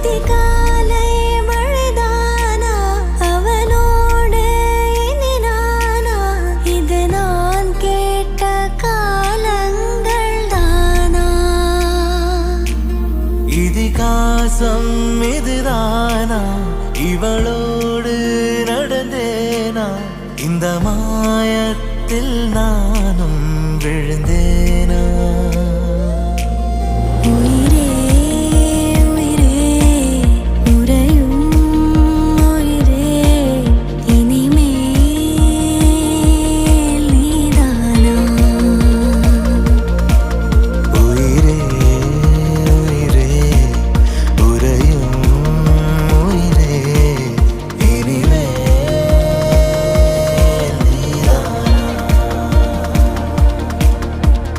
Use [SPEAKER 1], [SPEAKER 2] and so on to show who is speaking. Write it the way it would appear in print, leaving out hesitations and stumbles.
[SPEAKER 1] அதிகாலை மழைதானா அவனோடு இனி நானா இது நான் கேட்ட காலங்கள் தானா
[SPEAKER 2] இதிகாசம் இதுதானா இவளோடு நடந்தேனா இந்த